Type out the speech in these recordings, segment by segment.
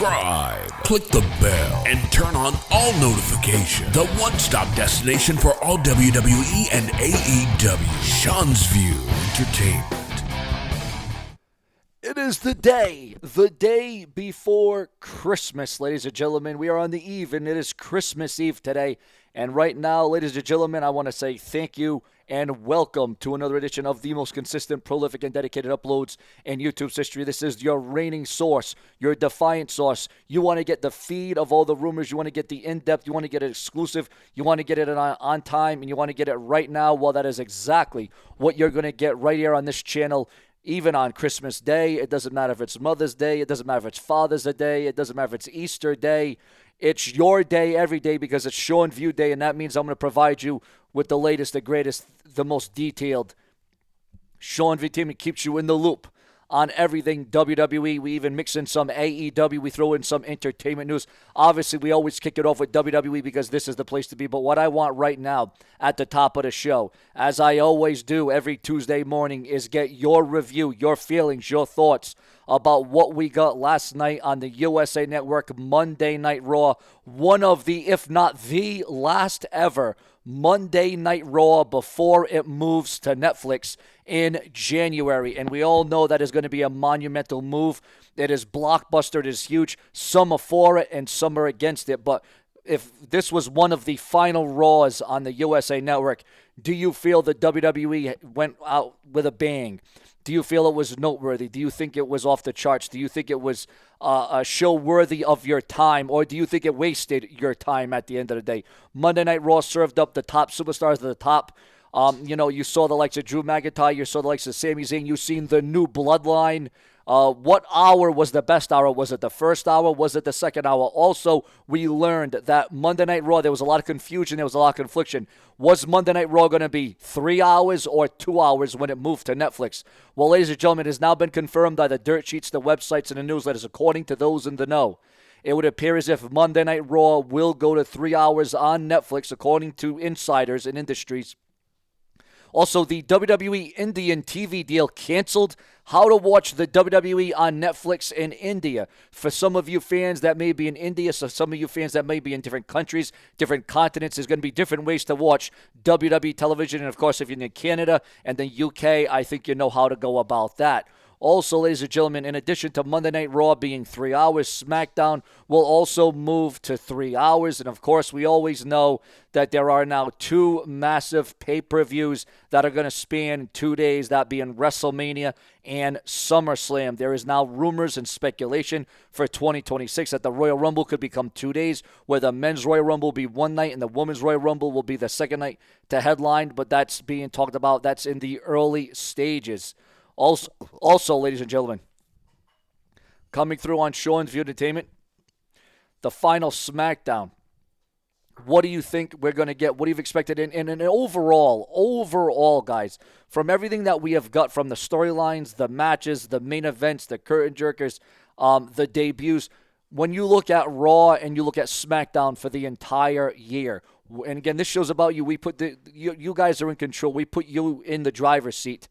subscribe, click the bell, and turn on all notifications. The one-stop destination for all WWE and AEW. Seanzviewent Entertainment. It is the day before Christmas, ladies and gentlemen. We are on the eve, and it is Christmas Eve today. And right now, ladies and gentlemen, I want to say thank you and welcome to another edition of the most consistent, prolific, and dedicated uploads in YouTube's history. This is your reigning source, your defiant source. You want to get the feed of all the rumors. You want to get the in-depth. You want to get it exclusive. You want to get it on time, and you want to get it right now. Well, that is exactly what you're going to get right here on this channel. Even on Christmas Day, it doesn't matter if it's Mother's Day, it doesn't matter if it's Father's Day, it doesn't matter if it's Easter Day. It's your day every day because it's Seanzviewent Day, and that means I'm going to provide you with the latest, the greatest, the most detailed. Seanzviewent Team keeps you in the loop on everything WWE. We even mix in some AEW. We throw in some entertainment news. Obviously, we always kick it off with WWE because this is the place to be. But what I want right now at the top of the show, as I always do every Tuesday morning, is get your review, your feelings, your thoughts about what we got last night on the USA Network Monday Night Raw. One of the, if not the last ever Monday Night Raw before it moves to Netflix in January. And we all know that is going to be a monumental move. It is blockbuster. It is huge. Some are for it and some are against it. But if this was one of the final Raws on the USA Network, do you feel that WWE went out with a bang? Do you feel it was noteworthy? Do you think it was off the charts? Do you think it was a show worthy of your time? Or do you think it wasted your time at the end of the day? Monday Night Raw served up the top superstars at the top. You saw the likes of Drew McIntyre. You saw the likes of Sami Zayn. You've seen the new bloodline. What hour was the best hour? Was it the first hour? Was it the second hour? Also, we learned that Monday Night Raw, there was a lot of confusion. There was a lot of confliction. Was Monday Night Raw going to be 3 hours or 2 hours when it moved to Netflix? Well, ladies and gentlemen, it has now been confirmed by the dirt sheets, the websites, and the newsletters, according to those in the know. It would appear as if Monday Night Raw will go to 3 hours on Netflix, according to insiders and industries. Also, the WWE Indian TV deal canceled. How to watch the WWE on Netflix in India. For some of you fans that may be in India, so some of you fans that may be in different countries, different continents, there's going to be different ways to watch WWE television. And, of course, if you're in Canada and the UK, I think you know how to go about that. Also, ladies and gentlemen, in addition to Monday Night Raw being 3 hours, SmackDown will also move to 3 hours. And, of course, we always know that there are now two massive pay-per-views that are going to span 2 days, that being WrestleMania and SummerSlam. There is now rumors and speculation for 2026 that the Royal Rumble could become 2 days, where the Men's Royal Rumble will be one night and the Women's Royal Rumble will be the second night to headline. But that's being talked about. That's in the early stages. Also, ladies and gentlemen, coming through on Seanzviewent Entertainment, the final SmackDown. What do you think we're going to get? What do you expected in an overall, guys, from everything that we have got, from the storylines, the matches, the main events, the curtain jerkers, the debuts, when you look at Raw and you look at SmackDown for the entire year, and again, this show's about you. We put you guys are in control. We put you in the driver's seat.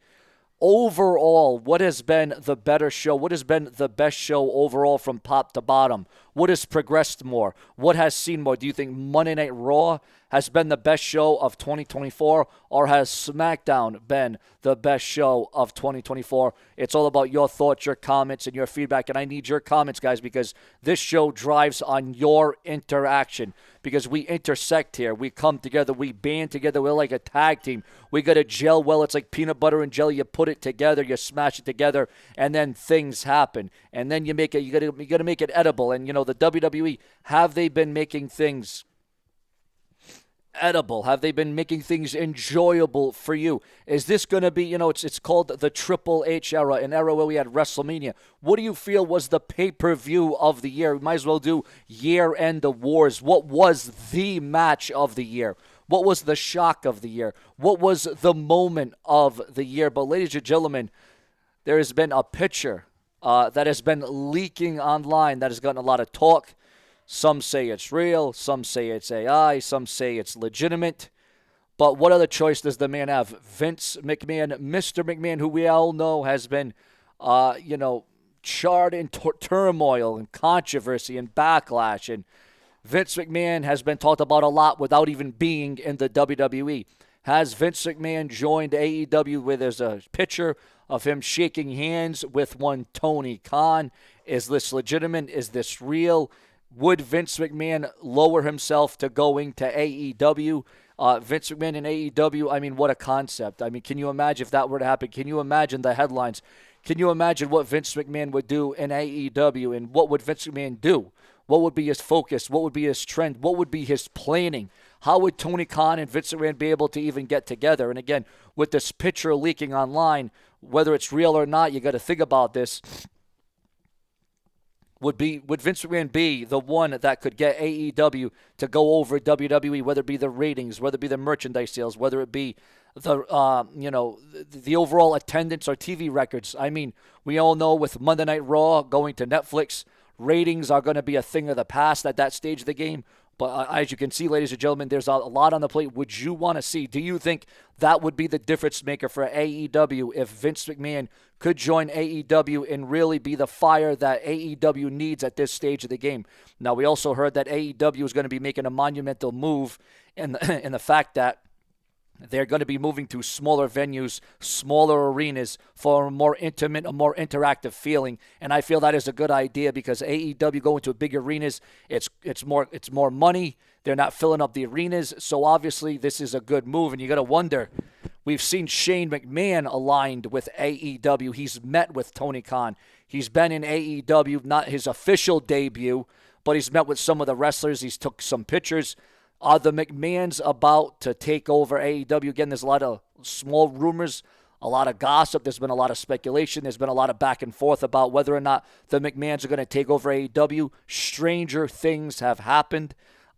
Overall, what has been the better show? What has been the best show overall from top to bottom? What has progressed more? What has seen more? Do you think Monday Night Raw has been the best show of 2024, or has SmackDown been the best show of 2024? It's all about your thoughts, your comments, and your feedback, and I need your comments, guys, because this show drives on your interaction, because we intersect here. We come together. We band together. We're like a tag team. We got to gel well. It's like peanut butter and jelly. You put it together, you smash it together, and then things happen. And then you make it. You got to make it edible. And the WWE, have they been making things edible? Have they been making things enjoyable for you? Is this going to be, it's called the Triple H era, an era where we had WrestleMania. What do you feel was the pay-per-view of the year? We might as well do year-end awards. What was the match of the year? What was the shock of the year? What was the moment of the year? But ladies and gentlemen, there has been a picture that has been leaking online that has gotten a lot of talk. Some say it's real. Some say it's AI. Some say it's legitimate. But what other choice does the man have? Vince McMahon, Mr. McMahon, who we all know has been, charred in turmoil and controversy and backlash. And Vince McMahon has been talked about a lot without even being in the WWE. Has Vince McMahon joined AEW where there's a picture of him shaking hands with one Tony Khan? Is this legitimate? Is this real? Would Vince McMahon lower himself to going to AEW? Vince McMahon in AEW, I mean, what a concept. I mean, can you imagine if that were to happen? Can you imagine the headlines? Can you imagine what Vince McMahon would do in AEW? And what would Vince McMahon do? What would be his focus? What would be his trend? What would be his planning? How would Tony Khan and Vince McMahon be able to even get together? And again, with this picture leaking online, whether it's real or not, you got to think about this. Would Vince McMahon be the one that could get AEW to go over WWE, whether it be the ratings, whether it be the merchandise sales, whether it be the the overall attendance or TV records? I mean, we all know with Monday Night Raw going to Netflix, ratings are going to be a thing of the past at that stage of the game. But as you can see, ladies and gentlemen, there's a lot on the plate. Would you want to see? Do you think that would be the difference maker for AEW if Vince McMahon could join AEW and really be the fire that AEW needs at this stage of the game? Now, we also heard that AEW is going to be making a monumental move in the fact that they're going to be moving to smaller venues, smaller arenas for a more intimate, a more interactive feeling. And I feel that is a good idea because AEW going to big arenas, it's more money. They're not filling up the arenas. So obviously this is a good move. And you got to wonder, we've seen Shane McMahon aligned with AEW. He's met with Tony Khan. He's been in AEW, not his official debut, but he's met with some of the wrestlers. He's took some pictures. Are the McMahons about to take over AEW? Again, there's a lot of small rumors, a lot of gossip. There's been a lot of speculation. There's been a lot of back and forth about whether or not the McMahons are going to take over AEW. Stranger things have happened.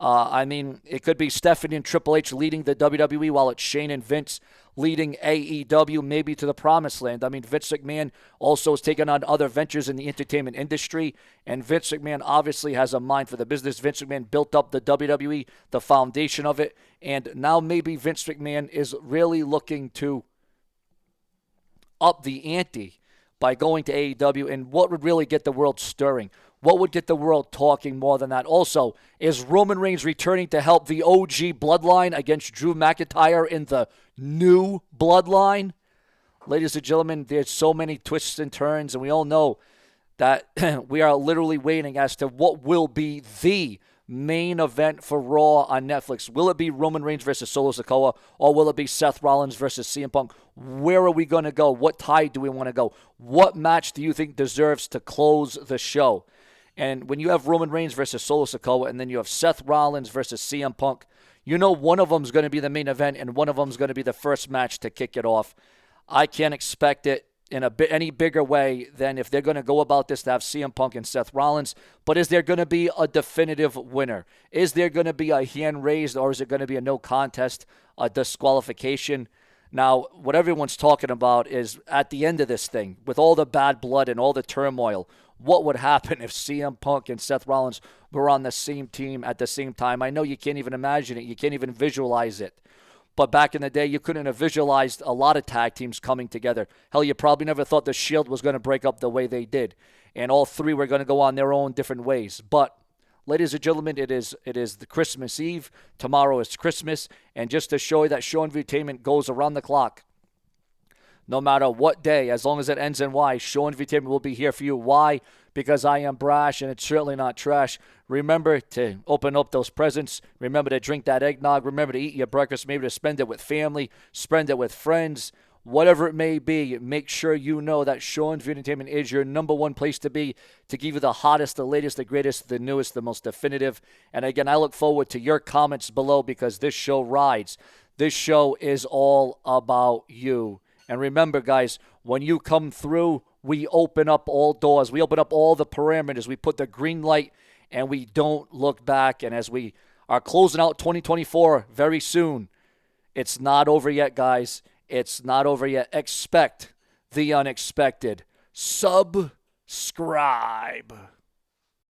I mean, it could be Stephanie and Triple H leading the WWE while it's Shane and Vince leading AEW maybe to the promised land. I mean, Vince McMahon also has taken on other ventures in the entertainment industry, and Vince McMahon obviously has a mind for the business. Vince McMahon built up the WWE, the foundation of it, and now maybe Vince McMahon is really looking to up the ante by going to AEW, and what would really get the world stirring? What would get the world talking more than that? Also, is Roman Reigns returning to help the OG bloodline against Drew McIntyre in the new bloodline? Ladies and gentlemen, there's so many twists and turns, and we all know that we are literally waiting as to what will be the main event for Raw on Netflix. Will it be Roman Reigns versus Solo Sikoa, or will it be Seth Rollins versus CM Punk? Where are we going to go? What tide do we want to go? What match do you think deserves to close the show? And when you have Roman Reigns versus Solo Sikoa, and then you have Seth Rollins versus CM Punk, you know one of them is going to be the main event, and one of them is going to be the first match to kick it off. I can't expect it in any bigger way than if they're going to go about this to have CM Punk and Seth Rollins. But is there going to be a definitive winner? Is there going to be a hand raised, or is it going to be a no contest, a disqualification? Now, what everyone's talking about is at the end of this thing, with all the bad blood and all the turmoil, what would happen if CM Punk and Seth Rollins were on the same team at the same time? I know you can't even imagine it. You can't even visualize it. But back in the day, you couldn't have visualized a lot of tag teams coming together. Hell, you probably never thought the Shield was going to break up the way they did. And all three were going to go on their own different ways. But, ladies and gentlemen, it is the Christmas Eve. Tomorrow is Christmas. And just to show you that Seanzviewent goes around the clock, no matter what day, as long as it ends in Y, Seanzviewent will be here for you. Why? Because I am brash, and it's certainly not trash. Remember to open up those presents. Remember to drink that eggnog. Remember to eat your breakfast. Maybe to spend it with family. Spend it with friends. Whatever it may be, make sure you know that Seanzviewent is your number one place to be, to give you the hottest, the latest, the greatest, the newest, the most definitive. And again, I look forward to your comments below because this show rides. This show is all about you. And remember, guys, when you come through, we open up all doors. We open up all the parameters. We put the green light, and we don't look back. And as we are closing out 2024 very soon, it's not over yet, guys. It's not over yet. Expect the unexpected. Subscribe.